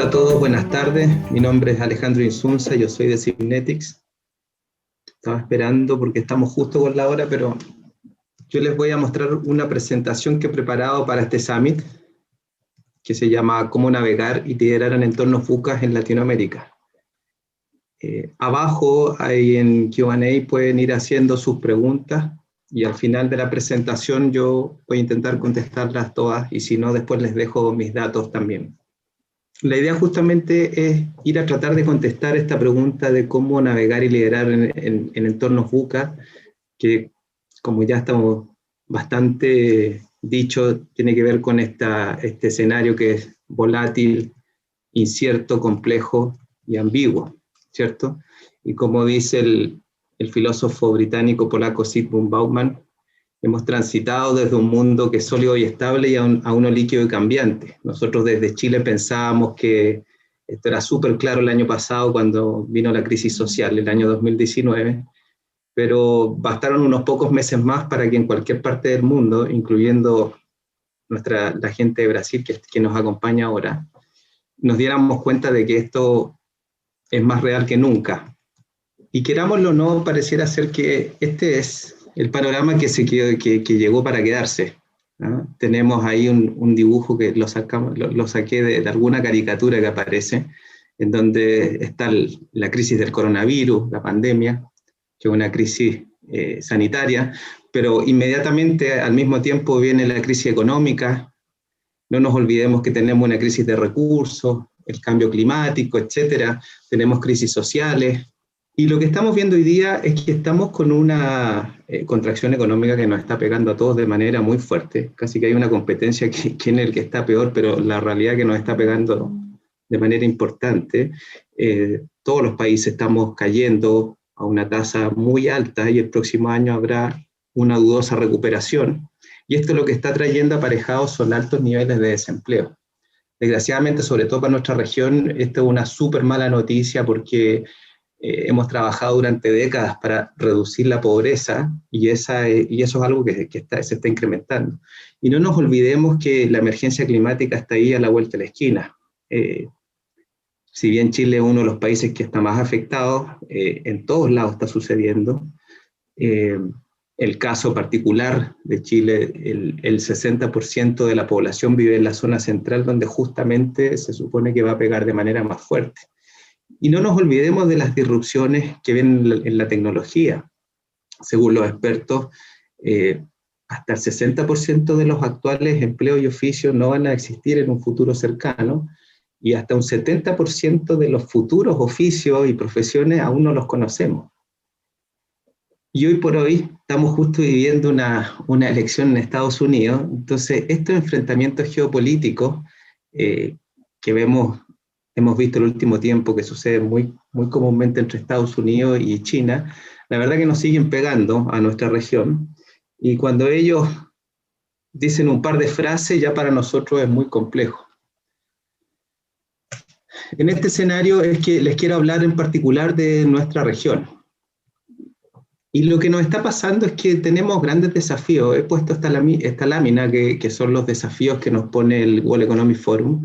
a todos, buenas tardes. Mi nombre es Alejandro Insunza, yo soy de Cybnetics. Estaba esperando porque estamos justo con la hora, pero yo les voy a mostrar una presentación que he preparado para este Summit, que se llama Cómo navegar y liderar en entornos VUCA en Latinoamérica. Abajo, ahí en Q&A, pueden ir haciendo sus preguntas y al final de la presentación yo voy a intentar contestarlas todas y si no, después les dejo mis datos también. La idea justamente es ir a tratar de contestar esta pregunta de cómo navegar y liderar en entornos VUCA, que como ya estamos bastante dicho, tiene que ver con este escenario que es volátil, incierto, complejo y ambiguo, ¿cierto? Y como dice el filósofo británico polaco Zygmunt Bauman, hemos transitado desde un mundo que es sólido y estable y a uno líquido y cambiante. Nosotros desde Chile pensábamos que esto era súper claro el año pasado cuando vino la crisis social, el año 2019, pero bastaron unos pocos meses más para que en cualquier parte del mundo, incluyendo la gente de Brasil que nos acompaña ahora, nos diéramos cuenta de que esto es más real que nunca. Y querámoslo o no, pareciera ser que este es el panorama que llegó para quedarse, ¿no? Tenemos ahí un dibujo que lo saqué de alguna caricatura que aparece, en donde está la crisis del coronavirus, la pandemia, que es una crisis sanitaria, pero inmediatamente al mismo tiempo viene la crisis económica. No nos olvidemos que tenemos una crisis de recursos, el cambio climático, etcétera. Tenemos crisis sociales. Y lo que estamos viendo hoy día es que estamos con una contracción económica que nos está pegando a todos de manera muy fuerte. Casi que hay una competencia quién es el que está peor, pero la realidad es que nos está pegando de manera importante. Todos los países estamos cayendo a una tasa muy alta y el próximo año habrá una dudosa recuperación. Y esto lo que está trayendo aparejados son altos niveles de desempleo. Desgraciadamente, sobre todo para nuestra región, esto es una súper mala noticia porque hemos trabajado durante décadas para reducir la pobreza y eso es algo que se está incrementando. Y no nos olvidemos que la emergencia climática está ahí a la vuelta de la esquina. Si bien Chile es uno de los países que está más afectado, en todos lados está sucediendo. El caso particular de Chile, el 60% de la población vive en la zona central, donde justamente se supone que va a pegar de manera más fuerte. Y no nos olvidemos de las disrupciones que ven en la tecnología. Según los expertos, hasta el 60% de los actuales empleos y oficios no van a existir en un futuro cercano, y hasta un 70% de los futuros oficios y profesiones aún no los conocemos. Y hoy por hoy estamos justo viviendo una elección en Estados Unidos, entonces estos enfrentamientos geopolíticos que hemos visto el último tiempo que sucede muy comúnmente entre Estados Unidos y China, la verdad que nos siguen pegando a nuestra región, y cuando ellos dicen un par de frases ya para nosotros es muy complejo. En este escenario es que les quiero hablar en particular de nuestra región. Y lo que nos está pasando es que tenemos grandes desafíos. He puesto esta lámina que son los desafíos que nos pone el World Economic Forum,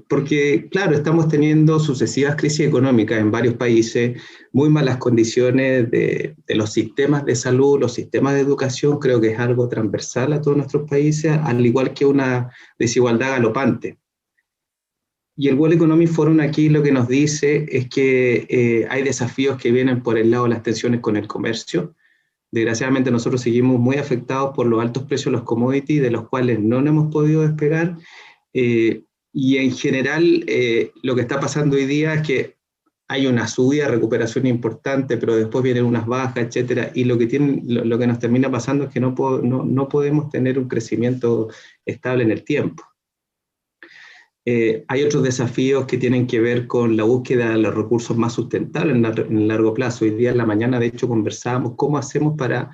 porque, claro, estamos teniendo sucesivas crisis económicas en varios países, muy malas condiciones de los sistemas de salud, los sistemas de educación, creo que es algo transversal a todos nuestros países, al igual que una desigualdad galopante. Y el World Economic Forum aquí lo que nos dice es que hay desafíos que vienen por el lado de las tensiones con el comercio. Desgraciadamente nosotros seguimos muy afectados por los altos precios de los commodities, de los cuales no nos hemos podido despegar. Y en general lo que está pasando hoy día es que hay una subida, recuperación importante, pero después vienen unas bajas, etcétera. Y lo que nos termina pasando es que no podemos tener un crecimiento estable en el tiempo. Hay otros desafíos que tienen que ver con la búsqueda de los recursos más sustentables en el largo plazo. Hoy día en la mañana, de hecho, conversábamos cómo hacemos para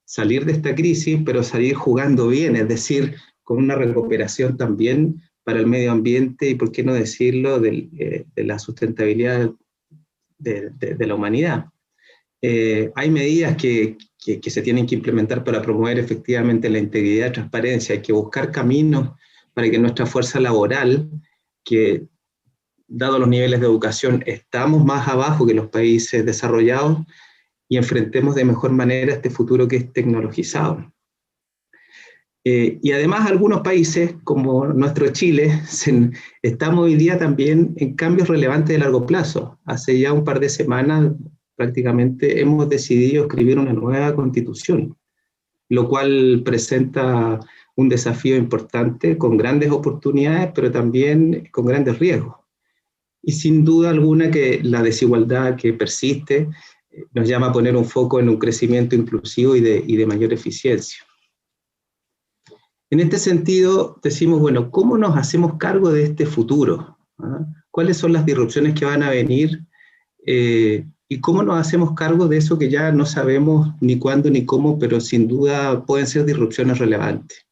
salir de esta crisis, pero salir jugando bien, es decir, con una recuperación también para el medio ambiente y, por qué no decirlo, de la sustentabilidad de la humanidad. Hay medidas que se tienen que implementar para promover efectivamente la integridad y transparencia. Hay que buscar caminos para que nuestra fuerza laboral, que dado los niveles de educación, estamos más abajo que los países desarrollados y enfrentemos de mejor manera este futuro que es tecnologizado. Y además algunos países, como nuestro Chile, estamos hoy día también en cambios relevantes de largo plazo. Hace ya un par de semanas prácticamente hemos decidido escribir una nueva constitución, lo cual presenta un desafío importante con grandes oportunidades, pero también con grandes riesgos. Y sin duda alguna que la desigualdad que persiste nos llama a poner un foco en un crecimiento inclusivo y de mayor eficiencia. En este sentido, decimos, bueno, ¿cómo nos hacemos cargo de este futuro? ¿Ah? ¿Cuáles son las disrupciones que van a venir? ¿Y cómo nos hacemos cargo de eso que ya no sabemos ni cuándo ni cómo, pero sin duda pueden ser disrupciones relevantes?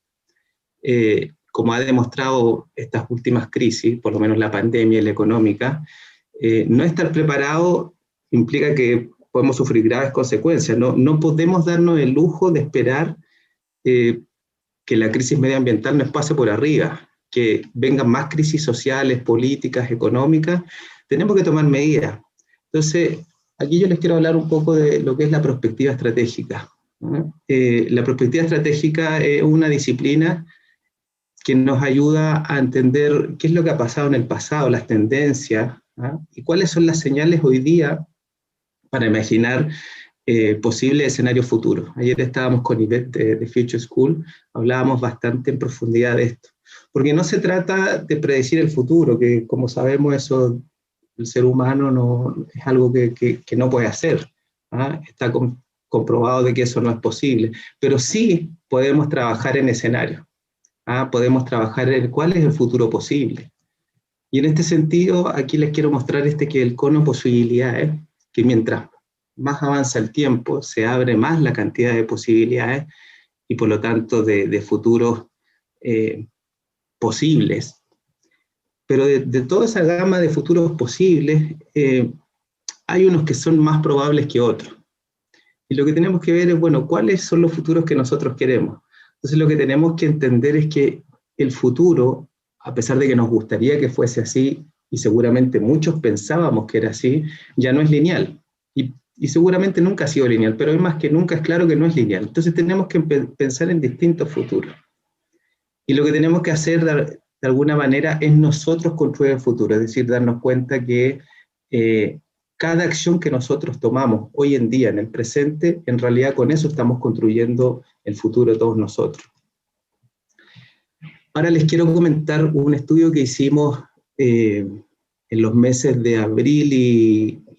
Como ha demostrado estas últimas crisis, por lo menos la pandemia y la económica, no estar preparado implica que podemos sufrir graves consecuencias. No podemos darnos el lujo de esperar que la crisis medioambiental nos pase por arriba, que vengan más crisis sociales, políticas, económicas. Tenemos que tomar medidas. Entonces, aquí yo les quiero hablar un poco de lo que es la perspectiva estratégica. La perspectiva estratégica es una disciplina que nos ayuda a entender qué es lo que ha pasado en el pasado, las tendencias, y cuáles son las señales hoy día para imaginar posibles escenarios futuros. Ayer estábamos con Ivette de Future School, hablábamos bastante en profundidad de esto, porque no se trata de predecir el futuro, que como sabemos eso el ser humano no, es algo que no puede hacer, está comprobado de que eso no es posible, pero sí podemos trabajar en escenarios, podemos trabajar en cuál es el futuro posible. Y en este sentido, aquí les quiero mostrar que el cono posibilidades, que mientras más avanza el tiempo, se abre más la cantidad de posibilidades y por lo tanto de futuros posibles. Pero de toda esa gama de futuros posibles, hay unos que son más probables que otros. Y lo que tenemos que ver es, bueno, ¿cuáles son los futuros que nosotros queremos? Entonces lo que tenemos que entender es que el futuro, a pesar de que nos gustaría que fuese así, y seguramente muchos pensábamos que era así, ya no es lineal. Y seguramente nunca ha sido lineal, pero hoy más que nunca es claro que no es lineal. Entonces tenemos que pensar en distintos futuros. Y lo que tenemos que hacer de alguna manera es nosotros construir el futuro, es decir, darnos cuenta que cada acción que nosotros tomamos hoy en día, en el presente, en realidad con eso estamos construyendo el futuro de todos nosotros. Ahora les quiero comentar un estudio que hicimos en los meses de abril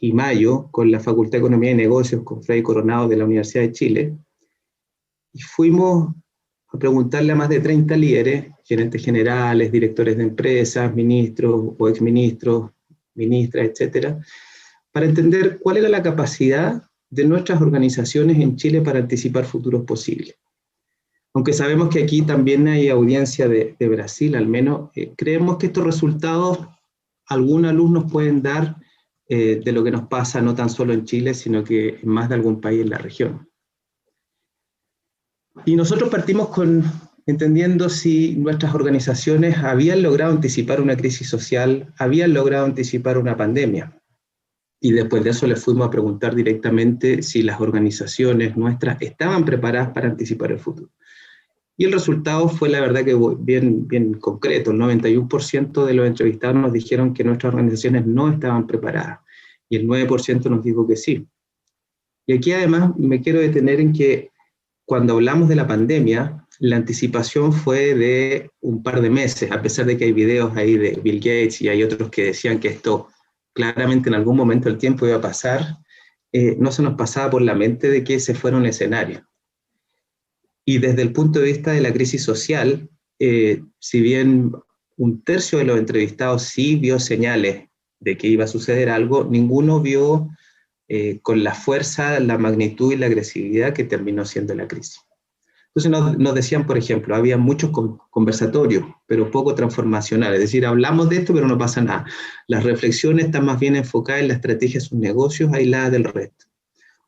y mayo con la Facultad de Economía y Negocios, con Fray Coronado de la Universidad de Chile, y fuimos a preguntarle a más de 30 líderes, gerentes generales, directores de empresas, ministros o exministros, ministras, etcétera, para entender cuál era la capacidad de nuestras organizaciones en Chile para anticipar futuros posibles. Aunque sabemos que aquí también hay audiencia de Brasil, al menos, creemos que estos resultados algunos alumnos pueden dar de lo que nos pasa no tan solo en Chile, sino que en más de algún país en la región. Y nosotros partimos entendiendo si nuestras organizaciones habían logrado anticipar una crisis social, habían logrado anticipar una pandemia. Y después de eso les fuimos a preguntar directamente si las organizaciones nuestras estaban preparadas para anticipar el futuro. Y el resultado fue, la verdad, que bien concreto. El 91% de los entrevistados nos dijeron que nuestras organizaciones no estaban preparadas, y el 9% nos dijo que sí. Y aquí además me quiero detener en que cuando hablamos de la pandemia, la anticipación fue de un par de meses, a pesar de que hay videos ahí de Bill Gates y hay otros que decían que esto claramente en algún momento del tiempo iba a pasar, no se nos pasaba por la mente de que ese fuera un escenario. Y desde el punto de vista de la crisis social, si bien un tercio de los entrevistados sí vio señales de que iba a suceder algo, ninguno vio con la fuerza, la magnitud y la agresividad que terminó siendo la crisis. Entonces nos decían, por ejemplo, había muchos conversatorios, pero poco transformacionales, es decir, hablamos de esto, pero no pasa nada. Las reflexiones están más bien enfocadas en la estrategia de sus negocios, aisladas del resto.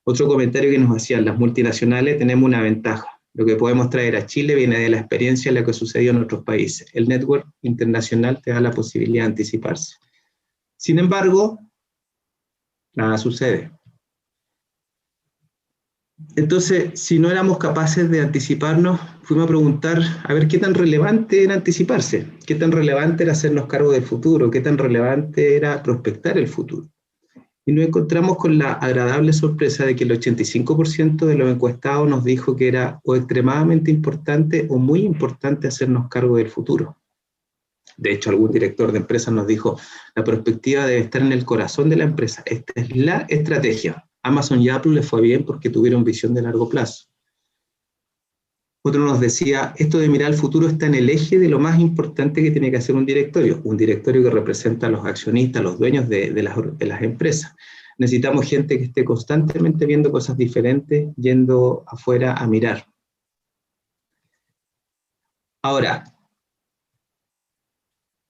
Otro comentario que nos hacían, las multinacionales tenemos una ventaja. Lo que podemos traer a Chile viene de la experiencia de lo que sucedió en otros países. El network internacional te da la posibilidad de anticiparse. Sin embargo, nada sucede. Entonces, si no éramos capaces de anticiparnos, fuimos a preguntar a ver qué tan relevante era anticiparse, qué tan relevante era hacernos cargo del futuro, qué tan relevante era prospectar el futuro. Y nos encontramos con la agradable sorpresa de que el 85% de los encuestados nos dijo que era o extremadamente importante o muy importante hacernos cargo del futuro. De hecho, algún director de empresa nos dijo, la perspectiva debe estar en el corazón de la empresa. Esta es la estrategia. Amazon y Apple les fue bien porque tuvieron visión de largo plazo. Otro nos decía, esto de mirar al futuro está en el eje de lo más importante que tiene que hacer un directorio que representa a los accionistas, a los dueños de las empresas. Necesitamos gente que esté constantemente viendo cosas diferentes, yendo afuera a mirar. Ahora,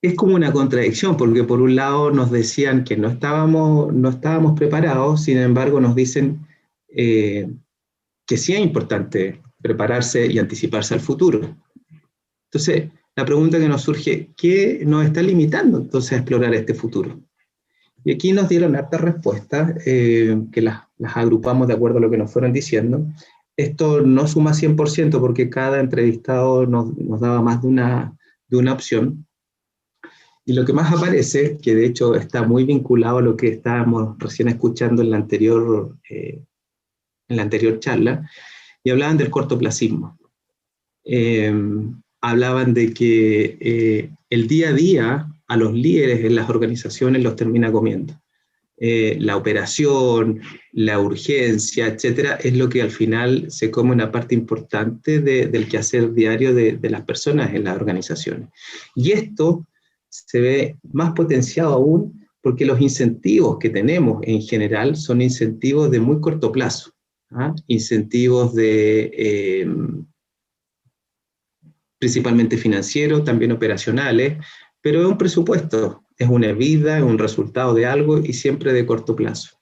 es como una contradicción, porque por un lado nos decían que no estábamos preparados, sin embargo nos dicen que sí es importante prepararse y anticiparse al futuro. Entonces, la pregunta que nos surge, ¿qué nos está limitando entonces a explorar este futuro? Y aquí nos dieron hartas respuestas, que las agrupamos de acuerdo a lo que nos fueron diciendo. Esto no suma 100% porque cada entrevistado nos daba más de una opción. Y lo que más aparece, que de hecho está muy vinculado a lo que estábamos recién escuchando en la anterior charla, y hablaban del cortoplacismo. Hablaban de que el día a día a los líderes en las organizaciones los termina comiendo. La operación, la urgencia, etcétera, es lo que al final se come una parte importante del quehacer diario de las personas en las organizaciones. Y esto se ve más potenciado aún porque los incentivos que tenemos en general son incentivos de muy corto plazo. Incentivos principalmente financieros, también operacionales, pero es un presupuesto, es una vida, es un resultado de algo y siempre de corto plazo.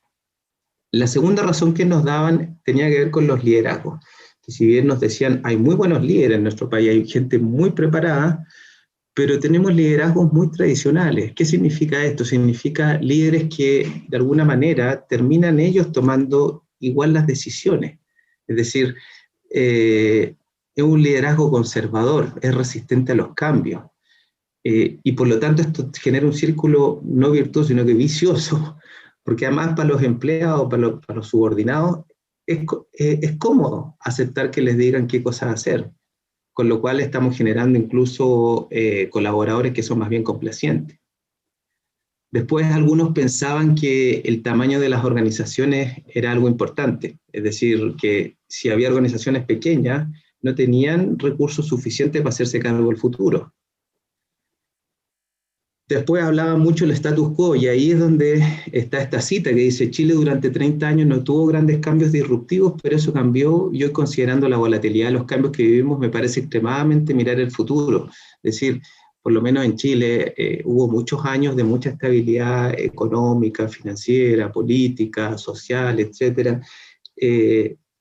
La segunda razón que nos daban tenía que ver con los liderazgos, que si bien nos decían, hay muy buenos líderes en nuestro país, hay gente muy preparada, pero tenemos liderazgos muy tradicionales. ¿Qué significa esto? Significa líderes que de alguna manera terminan ellos tomando igual las decisiones. Es decir, es un liderazgo conservador, es resistente a los cambios. Y por lo tanto esto genera un círculo no virtuoso, sino que vicioso, porque además para los empleados, para los subordinados, es cómodo aceptar que les digan qué cosas hacer, con lo cual estamos generando incluso colaboradores que son más bien complacientes. Después algunos pensaban que el tamaño de las organizaciones era algo importante, es decir, que si había organizaciones pequeñas, no tenían recursos suficientes para hacerse cargo del futuro. Después hablaba mucho del status quo, y ahí es donde está esta cita que dice, Chile durante 30 años no tuvo grandes cambios disruptivos, pero eso cambió, y hoy considerando la volatilidad de los cambios que vivimos, me parece extremadamente mirar el futuro. Es decir, por lo menos en Chile hubo muchos años de mucha estabilidad económica, financiera, política, social, etcétera.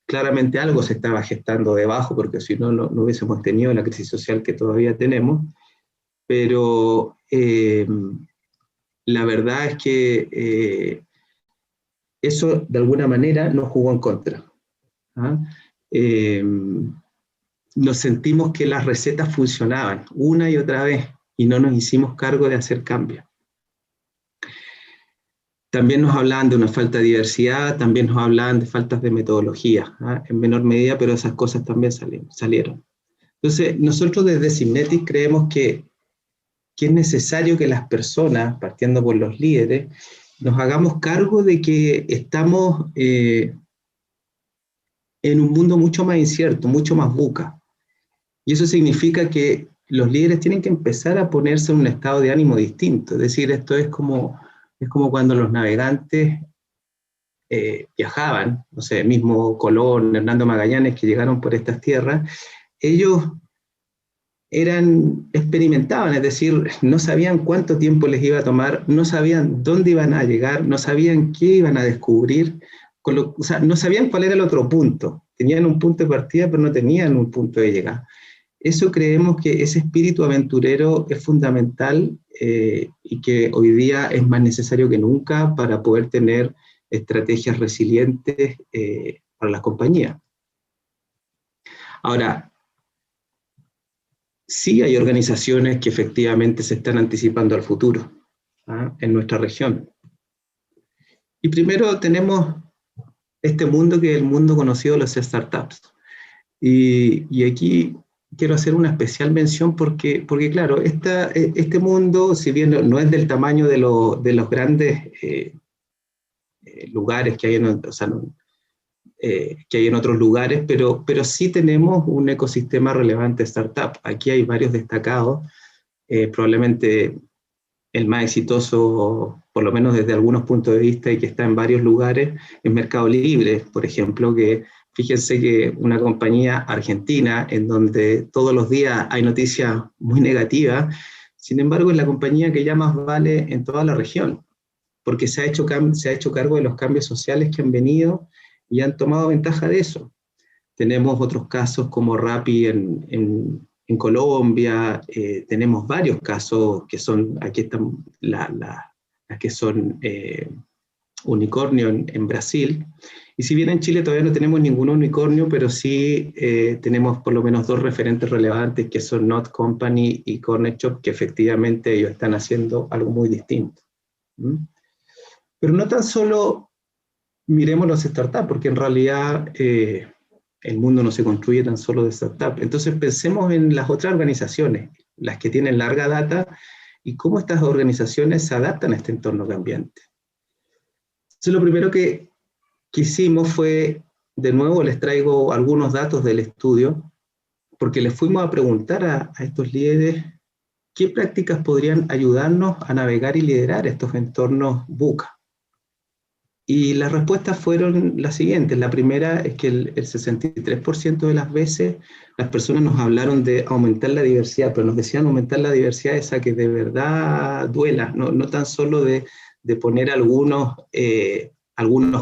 Claramente algo se estaba gestando debajo, porque si no, no hubiésemos tenido la crisis social que todavía tenemos. Pero la verdad es que eso de alguna manera nos jugó en contra. Nos sentimos que las recetas funcionaban una y otra vez y no nos hicimos cargo de hacer cambios. También nos hablaban de una falta de diversidad, también nos hablaban de faltas de metodología, en menor medida, pero esas cosas también salieron. Entonces, nosotros desde Synetics creemos que es necesario que las personas, partiendo por los líderes, nos hagamos cargo de que estamos en un mundo mucho más incierto, mucho más VUCA. Y eso significa que los líderes tienen que empezar a ponerse en un estado de ánimo distinto. Es decir, esto es como cuando los navegantes viajaban, no sé, mismo Colón, Hernando Magallanes, que llegaron por estas tierras, ellos experimentaban, es decir, no sabían cuánto tiempo les iba a tomar, no sabían dónde iban a llegar, no sabían qué iban a descubrir, no sabían cuál era el otro punto. Tenían un punto de partida, pero no tenían un punto de llegada. Eso creemos que ese espíritu aventurero es fundamental y que hoy día es más necesario que nunca para poder tener estrategias resilientes para las compañías. Ahora, sí hay organizaciones que efectivamente se están anticipando al futuro en nuestra región. Y primero tenemos este mundo que es el mundo conocido de los startups. Y aquí quiero hacer una especial mención porque claro, este mundo, si bien no es del tamaño de los grandes lugares que hay que hay en otros lugares, pero sí tenemos un ecosistema relevante de startup. Aquí hay varios destacados, probablemente el más exitoso, por lo menos desde algunos puntos de vista, y que está en varios lugares, es Mercado Libre, por ejemplo, que fíjense que una compañía argentina en donde todos los días hay noticias muy negativas, sin embargo es la compañía que ya más vale en toda la región, porque se ha hecho cargo de los cambios sociales que han venido y han tomado ventaja de eso. Tenemos otros casos como Rappi en Colombia, tenemos varios casos que son, aquí están las que son unicornio en Brasil, y si bien en Chile todavía no tenemos ningún unicornio, pero sí tenemos por lo menos dos referentes relevantes que son Not Company y Corner Shop, que efectivamente ellos están haciendo algo muy distinto. Pero no tan solo miremos los startups, porque en realidad el mundo no se construye tan solo de startups. Entonces pensemos en las otras organizaciones, las que tienen larga data, y cómo estas organizaciones se adaptan a este entorno cambiante. Entonces lo primero que hicimos fue, de nuevo les traigo algunos datos del estudio, porque les fuimos a preguntar a estos líderes qué prácticas podrían ayudarnos a navegar y liderar estos entornos VUCA. Y las respuestas fueron las siguientes. La primera es que el 63% de las veces las personas nos hablaron de aumentar la diversidad, pero nos decían aumentar la diversidad esa que de verdad duela, no tan solo de poner algunos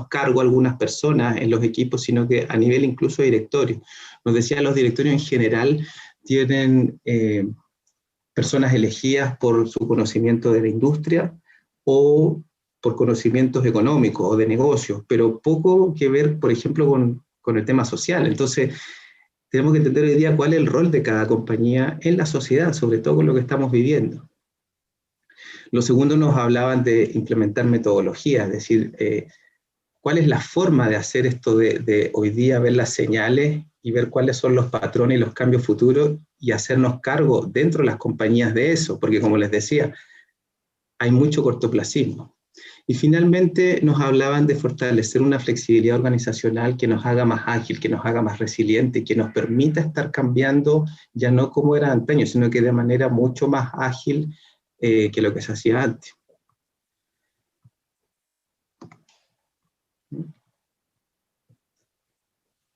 cargos, algunas personas en los equipos, sino que a nivel incluso directorio. Nos decían los directorios en general tienen personas elegidas por su conocimiento de la industria o por conocimientos económicos o de negocios, pero poco que ver, por ejemplo, con el tema social. Entonces, tenemos que entender hoy día cuál es el rol de cada compañía en la sociedad, sobre todo con lo que estamos viviendo. Los segundos nos hablaban de implementar metodologías, es decir, cuál es la forma de hacer esto de hoy día ver las señales y ver cuáles son los patrones y los cambios futuros y hacernos cargo dentro de las compañías de eso, porque como les decía, hay mucho cortoplacismo. Y finalmente nos hablaban de fortalecer una flexibilidad organizacional que nos haga más ágil, que nos haga más resiliente, que nos permita estar cambiando ya no como era antaño, sino que de manera mucho más ágil que lo que se hacía antes.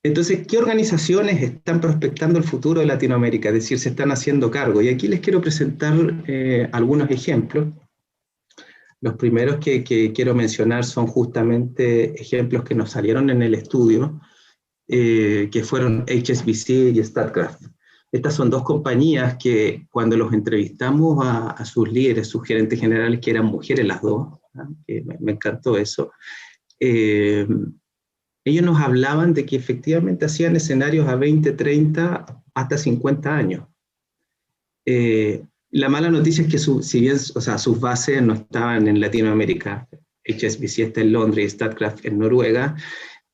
Entonces, ¿qué organizaciones están prospectando el futuro de Latinoamérica? Es decir, se están haciendo cargo. Y aquí les quiero presentar algunos ejemplos. Los primeros que quiero mencionar son justamente ejemplos que nos salieron en el estudio, que fueron HSBC y Statkraft. Estas son dos compañías que cuando los entrevistamos a sus líderes, sus gerentes generales, que eran mujeres las dos, que me encantó eso, ellos nos hablaban de que efectivamente hacían escenarios a 20, 30, hasta 50 años. La mala noticia es que si bien, o sea, sus bases no estaban en Latinoamérica, HSBC está en Londres y Statkraft en Noruega,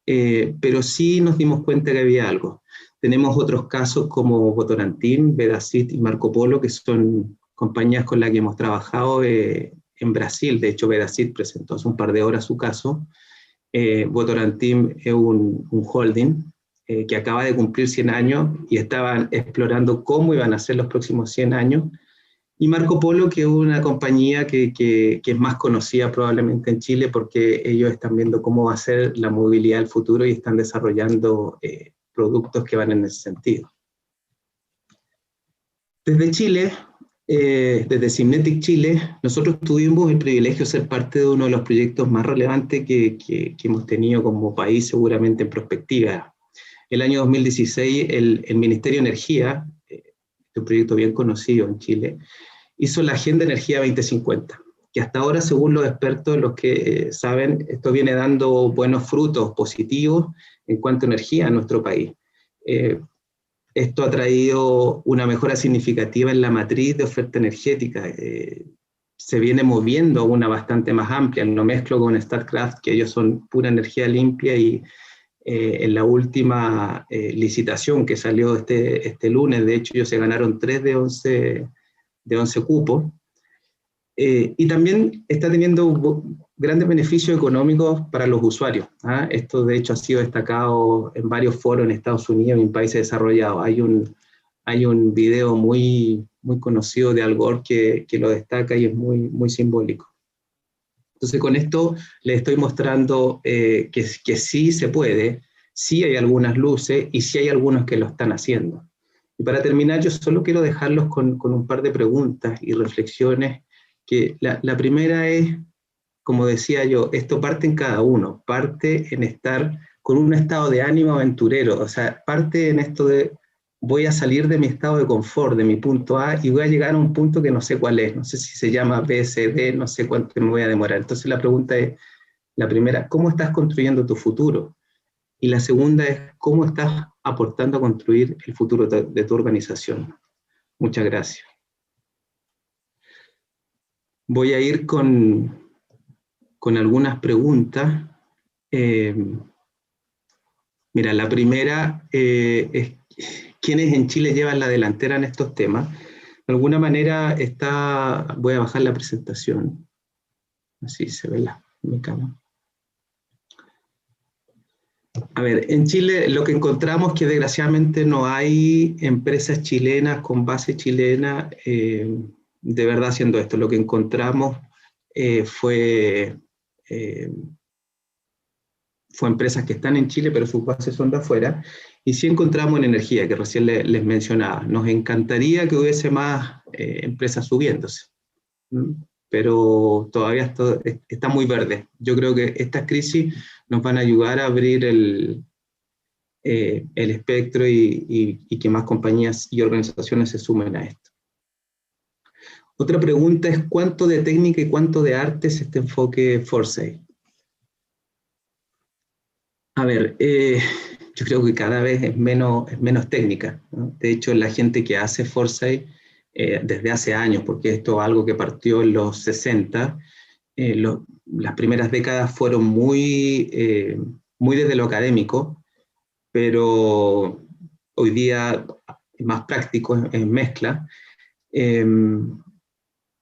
pero sí nos dimos cuenta que había algo. Tenemos otros casos como Votorantim, Vedasit y Marco Polo, que son compañías con las que hemos trabajado en Brasil. De hecho, Vedasit presentó hace un par de horas su caso. Votorantim es un holding que acaba de cumplir 100 años y estaban explorando cómo iban a ser los próximos 100 años. Y Marco Polo, que es una compañía que es más conocida probablemente en Chile porque ellos están viendo cómo va a ser la movilidad del futuro y están desarrollando productos que van en ese sentido. Desde Chile, desde Synnetic Chile, nosotros tuvimos el privilegio de ser parte de uno de los proyectos más relevantes que hemos tenido como país seguramente en prospectiva. El año 2016, el Ministerio de Energía un proyecto bien conocido en Chile, hizo la Agenda Energía 2050, que hasta ahora, según los expertos, los que saben, esto viene dando buenos frutos positivos en cuanto a energía en nuestro país. Esto ha traído una mejora significativa en la matriz de oferta energética. Se viene moviendo a una bastante más amplia. Lo mezclo con Statkraft, que ellos son pura energía limpia, y en la última licitación que salió este lunes, de hecho, ellos se ganaron 3 de 11 cupos. Y también está teniendo grandes beneficios económicos para los usuarios. Esto, de hecho, ha sido destacado en varios foros en Estados Unidos y en países desarrollados. Hay un video muy conocido de Al Gore que lo destaca y es muy simbólico. Entonces, con esto les estoy mostrando que sí se puede, sí hay algunas luces y sí hay algunos que lo están haciendo. Y para terminar, yo solo quiero dejarlos con un par de preguntas y reflexiones. Que la primera es, como decía yo, esto parte en cada uno, parte en estar con un estado de ánimo aventurero, o sea, parte en esto de voy a salir de mi estado de confort, de mi punto A, y voy a llegar a un punto que no sé cuál es, no sé si se llama B, C, D, no sé cuánto me voy a demorar. Entonces la pregunta es, la primera, ¿cómo estás construyendo tu futuro? Y la segunda es, ¿cómo estás aportando a construir el futuro de tu organización? Muchas gracias. Voy a ir con algunas preguntas. Mira, la primera es ¿quiénes en Chile llevan la delantera en estos temas? De alguna manera voy a bajar la presentación, así se ve mi cámara. A ver, en Chile lo que encontramos es que desgraciadamente no hay empresas chilenas con base chilena de verdad haciendo esto. Lo que encontramos fue empresas que están en Chile, pero sus bases son de afuera, y sí encontramos en energía, que recién les mencionaba. Nos encantaría que hubiese más empresas subiéndose, pero todavía está muy verde. Yo creo que estas crisis nos van a ayudar a abrir el espectro y que más compañías y organizaciones se sumen a esto. Otra pregunta es, ¿cuánto de técnica y cuánto de arte es este enfoque Foresight? A ver, yo creo que cada vez es menos técnica, ¿no? De hecho, la gente que hace Foresight desde hace años, porque esto es algo que partió en los 60, las primeras décadas fueron muy desde lo académico, pero hoy día es más práctico, es mezcla.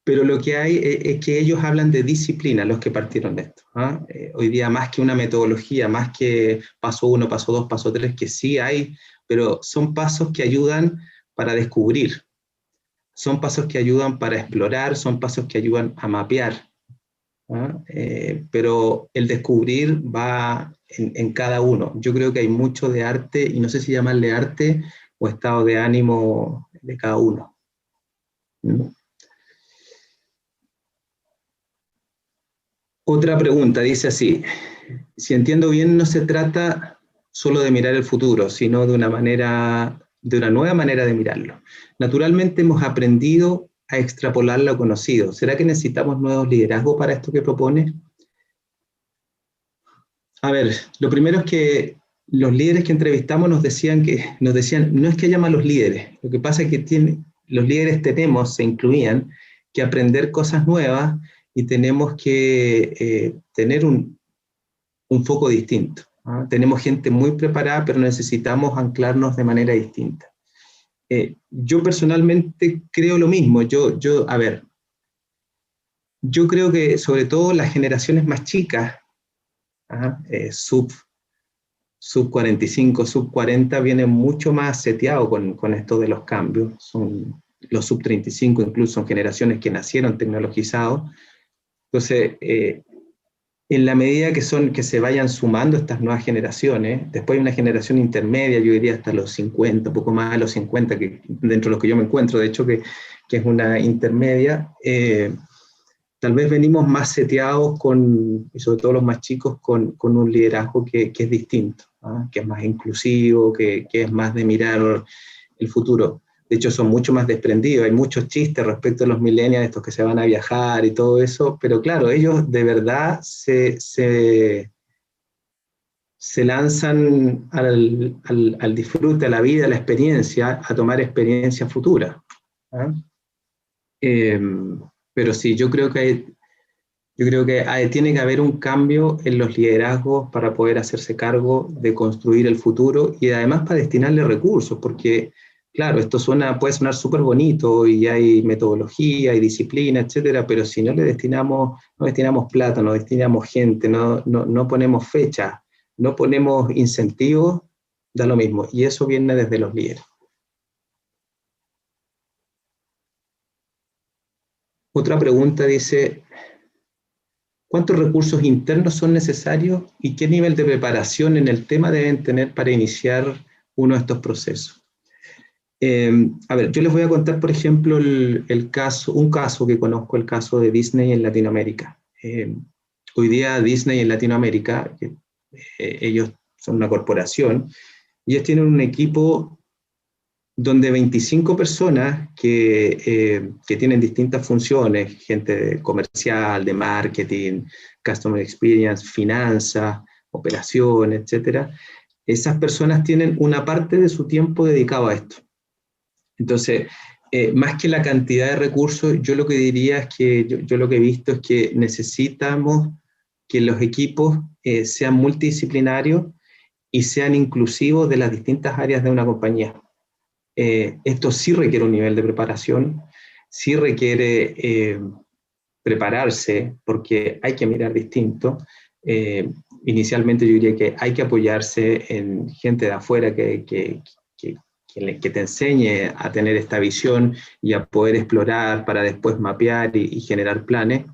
Pero lo que hay es que ellos hablan de disciplina, los que partieron de esto. Hoy día más que una metodología, más que paso 1, paso 2, paso 3, que sí hay, pero son pasos que ayudan para descubrir, son pasos que ayudan para explorar, son pasos que ayudan a mapear. Pero el descubrir va en cada uno. Yo creo que hay mucho de arte, y no sé si llamarle arte o estado de ánimo de cada uno. Otra pregunta, dice así, si entiendo bien, no se trata solo de mirar el futuro, sino de una nueva manera de mirarlo. Naturalmente hemos aprendido a extrapolar lo conocido. ¿Será que necesitamos nuevos liderazgos para esto que propone? A ver, lo primero es que los líderes que entrevistamos nos decían, no es que haya malos líderes, lo que pasa es que los líderes se incluían, que aprender cosas nuevas y tenemos que tener un foco distinto. Tenemos gente muy preparada, pero necesitamos anclarnos de manera distinta. Yo personalmente creo lo mismo. Yo creo que sobre todo las generaciones más chicas, sub 45, sub 40, vienen mucho más seteados con esto de los cambios. Los sub 35 incluso son generaciones que nacieron tecnologizados. Entonces, en la medida que se vayan sumando estas nuevas generaciones, después hay una generación intermedia, yo diría hasta los 50, un poco más a los 50, que dentro de los que yo me encuentro, de hecho, que es una intermedia, tal vez venimos más seteados y sobre todo los más chicos, con un liderazgo que es distinto, que es más inclusivo, que es más de mirar el futuro. De hecho, son mucho más desprendidos. Hay muchos chistes respecto a los millennials, estos que se van a viajar y todo eso, pero claro, ellos de verdad se lanzan al disfrute, a la vida, a la experiencia, a tomar experiencia futura. ¿Ah? Eh, pero sí, tiene que haber un cambio en los liderazgos para poder hacerse cargo de construir el futuro y además para destinarle recursos, porque claro, puede sonar súper bonito y hay metodología y disciplina, etcétera, pero si no destinamos plata, no destinamos gente, no ponemos fecha, no ponemos incentivos, da lo mismo. Y eso viene desde los líderes. Otra pregunta dice, ¿cuántos recursos internos son necesarios y qué nivel de preparación en el tema deben tener para iniciar uno de estos procesos? A ver, yo les voy a contar, por ejemplo, un caso que conozco, el caso de Disney en Latinoamérica. Hoy día Disney en Latinoamérica, ellos son una corporación, y ellos tienen un equipo donde 25 personas que tienen distintas funciones, gente comercial, de marketing, customer experience, finanzas, operación, etcétera, esas personas tienen una parte de su tiempo dedicado a esto. Entonces, más que la cantidad de recursos, yo lo que diría es que, yo lo que he visto es que necesitamos que los equipos sean multidisciplinarios y sean inclusivos de las distintas áreas de una compañía. Esto sí requiere un nivel de preparación, sí requiere prepararse, porque hay que mirar distinto. Inicialmente yo diría que hay que apoyarse en gente de afuera que te enseñe a tener esta visión y a poder explorar para después mapear y generar planes.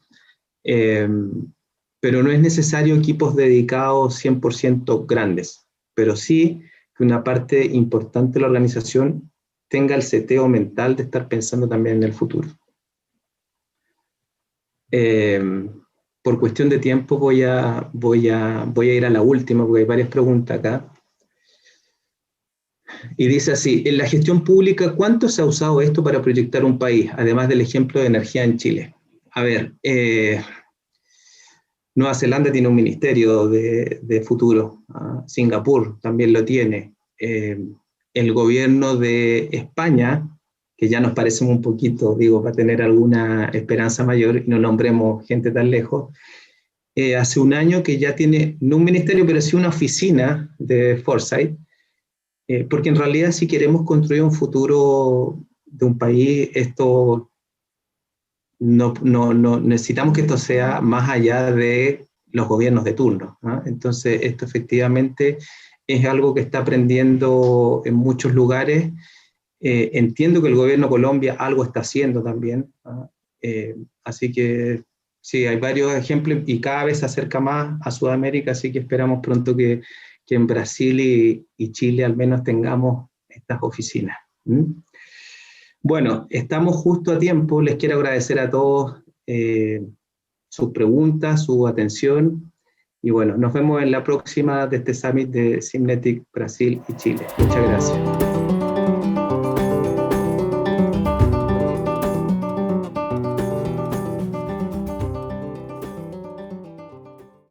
Pero no es necesario equipos dedicados 100% grandes, pero sí que una parte importante de la organización tenga el seteo mental de estar pensando también en el futuro. Por cuestión de tiempo voy a ir a la última, porque hay varias preguntas acá. Y dice así, en la gestión pública, ¿cuánto se ha usado esto para proyectar un país, además del ejemplo de energía en Chile? A ver, Nueva Zelanda tiene un ministerio de futuro, Singapur también lo tiene, el gobierno de España, que ya nos parecemos un poquito, digo, para tener alguna esperanza mayor y no nombremos gente tan lejos, hace un año que ya tiene, no un ministerio, pero sí una oficina de Foresight, porque en realidad si queremos construir un futuro de un país, esto no necesitamos que esto sea más allá de los gobiernos de turno, ¿no? Entonces esto efectivamente es algo que está aprendiendo en muchos lugares. Entiendo que el gobierno de Colombia algo está haciendo también, ¿no? Así que sí, hay varios ejemplos y cada vez se acerca más a Sudamérica, así que esperamos pronto que en Brasil y Chile al menos tengamos estas oficinas. ¿Mm? Bueno, estamos justo a tiempo. Les quiero agradecer a todos sus preguntas, su atención. Y bueno, nos vemos en la próxima de este Summit de Simnetic Brasil y Chile. Muchas gracias.